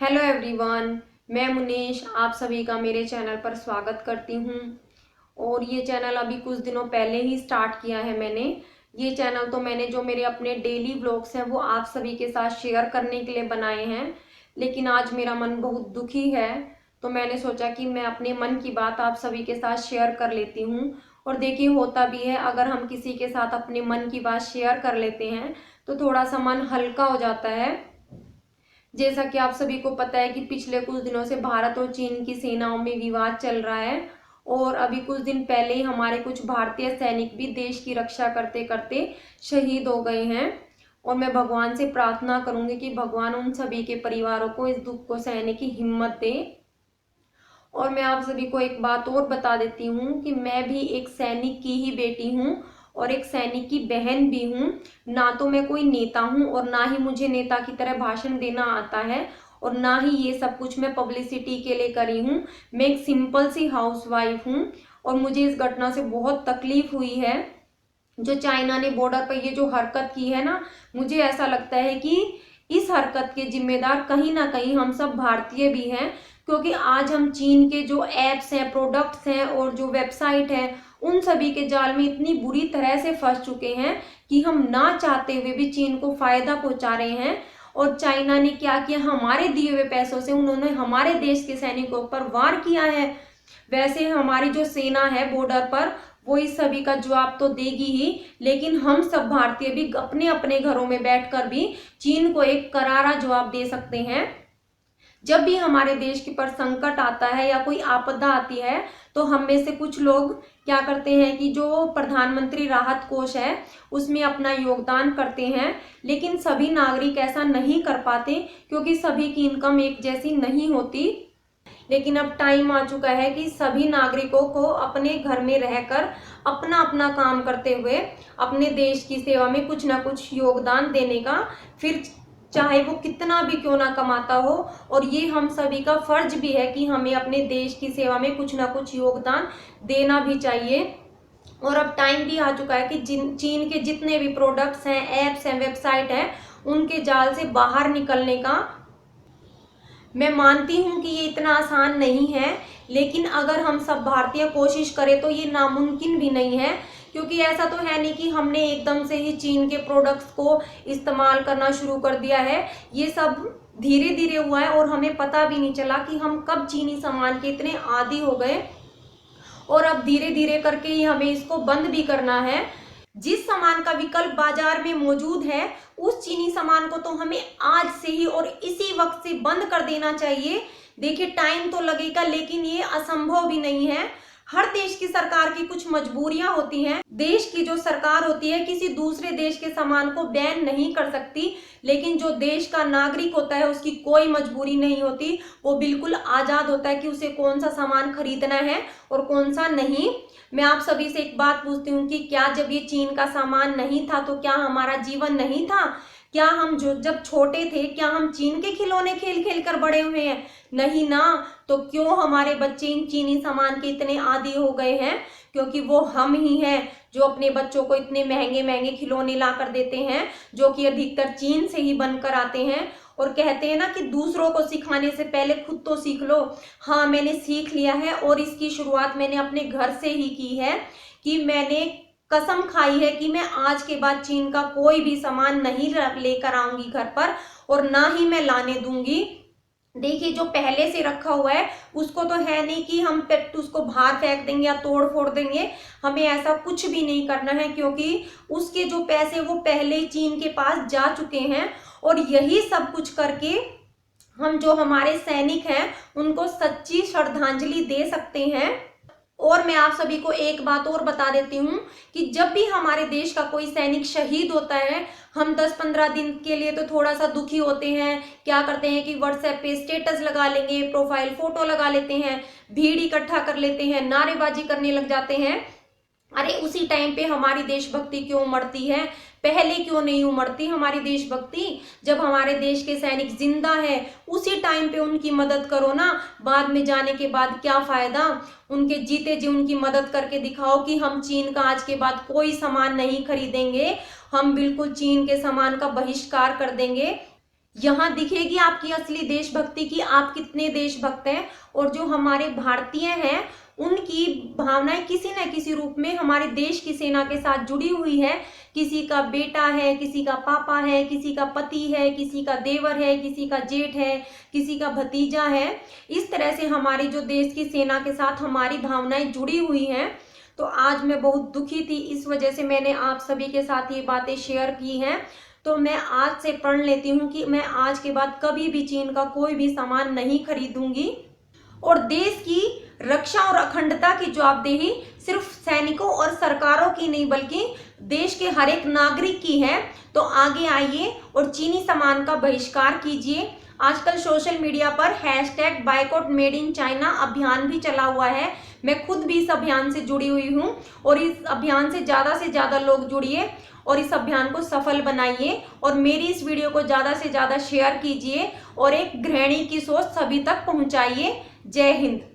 Hello everyone. मैं मुनीश आप सभी का मेरे चैनल पर स्वागत करती हूँ। और ये चैनल अभी कुछ दिनों पहले ही स्टार्ट किया है मैंने। ये चैनल तो मैंने जो मेरे अपने डेली व्लॉग्स हैं वो आप सभी के साथ शेयर करने के लिए बनाए हैं, लेकिन आज मेरा मन बहुत दुखी है, तो मैंने सोचा कि मैं अपने मन की बात आप सभी के साथ शेयर कर लेती हूँ। और देखिए, होता भी है, अगर हम किसी के साथ अपने मन की बात शेयर कर लेते हैं तो थोड़ा सा मन हल्का हो जाता है। जैसा कि आप सभी को पता है कि पिछले कुछ दिनों से भारत और चीन की सेनाओं में विवाद चल रहा है, और अभी कुछ दिन पहले ही हमारे कुछ भारतीय सैनिक भी देश की रक्षा करते करते शहीद हो गए हैं। और मैं भगवान से प्रार्थना करूंगी कि भगवान उन सभी के परिवारों को इस दुख को सहने की हिम्मत दे। और मैं आप सभी को एक बात और बता देती हूँ कि मैं भी एक सैनिक की ही बेटी हूँ और एक सैनिक की बहन भी हूँ। ना तो मैं कोई नेता हूँ और ना ही मुझे नेता की तरह भाषण देना आता है, और ना ही ये सब कुछ मैं पब्लिसिटी के लिए करी हूँ। मैं एक सिंपल सी हाउसवाइफ हूँ, और मुझे इस घटना से बहुत तकलीफ हुई है। जो चाइना ने बॉर्डर पर ये जो हरकत की है ना, मुझे ऐसा लगता है कि इस हरकत के जिम्मेदार कहीं ना कहीं हम सब भारतीय भी हैं, क्योंकि आज हम चीन के जो एप्स हैं, प्रोडक्ट्स हैं और जो वेबसाइट है, उन सभी के जाल में इतनी बुरी तरह से फंस चुके हैं कि हम ना चाहते हुए भी चीन को फायदा पहुंचा रहे हैं। और चाइना ने क्या किया, हमारे दिए हुए पैसों से उन्होंने हमारे देश के सैनिकों पर वार किया है। वैसे हमारी जो सेना है बॉर्डर पर, वो इस सभी का जवाब तो देगी ही, लेकिन हम सब भारतीय भी अपने अपने घरों में बैठकर भी चीन को एक करारा जवाब दे सकते हैं। जब भी हमारे देश के पर संकट आता है या कोई आपदा आती है, तो हम में से कुछ लोग क्या करते हैं कि जो प्रधानमंत्री राहत कोष है उसमें अपना योगदान करते हैं, लेकिन सभी नागरिक ऐसा नहीं कर पाते क्योंकि सभी की इनकम एक जैसी नहीं होती। लेकिन अब टाइम आ चुका है कि सभी नागरिकों को अपने घर में रहकर अपना अपना काम करते हुए अपने देश की सेवा में कुछ ना कुछ योगदान देने का, फिर चाहे वो कितना भी क्यों ना कमाता हो। और ये हम सभी का फर्ज भी है कि हमें अपने देश की सेवा में कुछ ना कुछ योगदान देना भी चाहिए। और अब टाइम भी आ चुका है कि चीन के जितने भी प्रोडक्ट्स हैं, एप्स हैं, वेबसाइट हैं, उनके जाल से बाहर निकलने का। मैं मानती हूँ कि ये इतना आसान नहीं है, लेकिन अगर हम सब भारतीय कोशिश करें तो ये नामुमकिन भी नहीं है, क्योंकि ऐसा तो है नहीं कि हमने एकदम से ही चीन के प्रोडक्ट्स को इस्तेमाल करना शुरू कर दिया है। ये सब धीरे धीरे हुआ है और हमें पता भी नहीं चला कि हम कब चीनी सामान के इतने आदी हो गए, और अब धीरे धीरे करके ही हमें इसको बंद भी करना है। जिस सामान का विकल्प बाजार में मौजूद है, उस चीनी सामान को तो हमें आज से ही और इसी वक्त से बंद कर देना चाहिए। देखिए, टाइम तो लगेगा, लेकिन ये असंभव भी नहीं है। हर देश की सरकार की कुछ मजबूरियां होती हैं। देश की जो सरकार होती है किसी दूसरे देश के सामान को बैन नहीं कर सकती, लेकिन जो देश का नागरिक होता है उसकी कोई मजबूरी नहीं होती। वो बिल्कुल आजाद होता है कि उसे कौन सा सामान खरीदना है और कौन सा नहीं। मैं आप सभी से एक बात पूछती हूँ कि क्या जब ये चीन का सामान नहीं था तो क्या हमारा जीवन नहीं था? क्या हम जो जब छोटे थे क्या हम चीन के खिलौने खेल खेल कर बड़े हुए हैं? नहीं ना। तो क्यों हमारे बच्चे इन चीनी सामान के इतने आदी हो गए हैं? क्योंकि वो हम ही हैं जो अपने बच्चों को इतने महंगे महंगे खिलौने ला कर देते हैं, जो कि अधिकतर चीन से ही बनकर आते हैं। और कहते हैं ना कि दूसरों को सिखाने से पहले खुद तो सीख लो। हाँ, मैंने सीख लिया है, और इसकी शुरुआत मैंने अपने घर से ही की है कि मैंने कसम खाई है कि मैं आज के बाद चीन का कोई भी सामान नहीं लेकर आऊंगी घर पर, और ना ही मैं लाने दूंगी। देखिए, जो पहले से रखा हुआ है उसको तो है नहीं कि हम पेट उसको बाहर फेंक देंगे या तोड़ फोड़ देंगे। हमें ऐसा कुछ भी नहीं करना है, क्योंकि उसके जो पैसे वो पहले ही चीन के पास जा चुके हैं। और यही सब कुछ करके हम जो हमारे सैनिक हैं उनको सच्ची श्रद्धांजलि दे सकते हैं। और मैं आप सभी को एक बात और बता देती हूँ कि जब भी हमारे देश का कोई सैनिक शहीद होता है, हम 10-15 दिन के लिए तो थोड़ा सा दुखी होते हैं। क्या करते हैं कि व्हाट्सएप पे स्टेटस लगा लेंगे, प्रोफाइल फोटो लगा लेते हैं, भीड़ इकट्ठा कर लेते हैं, नारेबाजी करने लग जाते हैं। अरे, उसी टाइम पे हमारी देशभक्ति क्यों उमड़ती है? पहले क्यों नहीं उमड़ती हमारी देशभक्ति? जब हमारे देश के सैनिक जिंदा है उसी टाइम पे उनकी मदद करो ना। बाद में जाने के बाद क्या फायदा? उनके जीते जी उनकी मदद करके दिखाओ कि हम चीन का आज के बाद कोई सामान नहीं खरीदेंगे, हम बिल्कुल चीन के सामान का बहिष्कार कर देंगे। यहाँ दिखेगी आपकी असली देशभक्ति की आप कितने देशभक्त हैं। और जो हमारे भारतीय हैं उनकी भावनाएं किसी न किसी रूप में हमारे देश की सेना के साथ जुड़ी हुई है। किसी का बेटा है, किसी का पापा है, किसी का पति है, किसी का देवर है, किसी का जेठ है, किसी का भतीजा है। इस तरह से हमारी जो देश की सेना के साथ हमारी भावनाएं जुड़ी हुई हैं। तो आज मैं बहुत दुखी थी, इस वजह से मैंने आप सभी के साथ ये बातें शेयर की हैं। तो मैं आज से प्रण लेती हूँ कि मैं आज के बाद कभी भी चीन का कोई भी सामान नहीं खरीदूंगी। और देश की रक्षा और अखंडता की जवाबदेही सिर्फ सैनिकों और सरकारों की नहीं बल्कि देश के हर एक नागरिक की है। तो आगे आइए और चीनी सामान का बहिष्कार कीजिए। आजकल सोशल मीडिया पर #बायकॉट मेड इन चाइना अभियान भी चला हुआ है। मैं खुद भी इस अभियान से जुड़ी हुई हूँ और इस अभियान से ज़्यादा लोग जुड़िए और इस अभियान को सफल बनाइए और मेरी इस वीडियो को ज़्यादा से ज़्यादा शेयर कीजिए और एक गृहिणी की सोच सभी तक पहुँचाइए। जय हिंद।